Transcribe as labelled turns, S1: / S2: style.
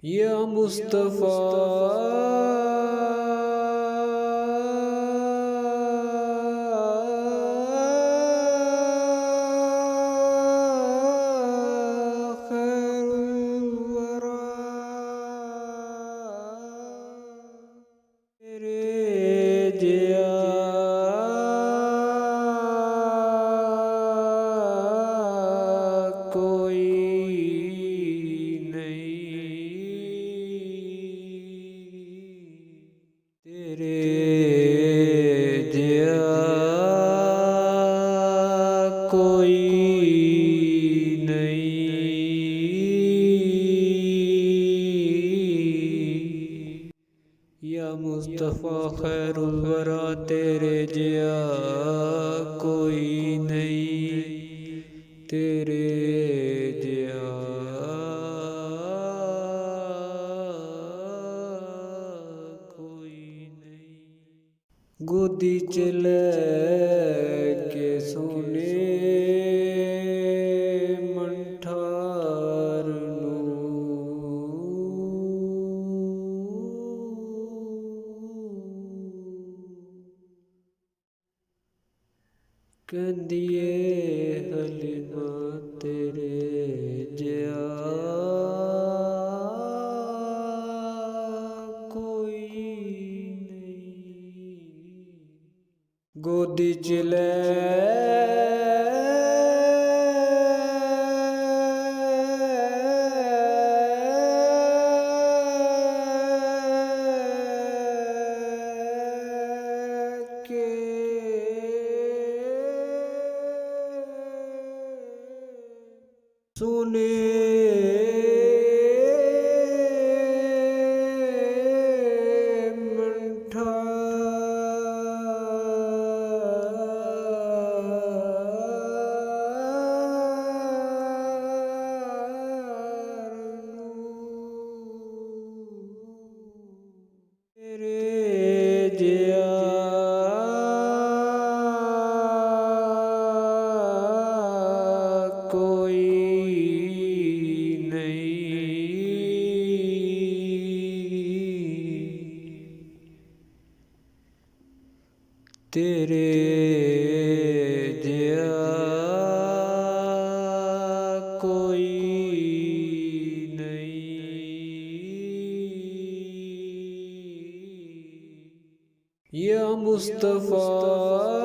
S1: या मुस्तफ़ा खैरुल वरा, तेरे जिया कोई तेरे जिया कोई नहीं। या मुस्तफ़ा खैरुल वरा, तेरे जिया कोई नहीं, तेरे जिया गोदी च लैके सोने मंठार कहंदिए हलीमा तेरे जिया गोदी च लैके सोने कोई नहीं, तेरे जिया कोई नहीं। या मुस्तफ़ा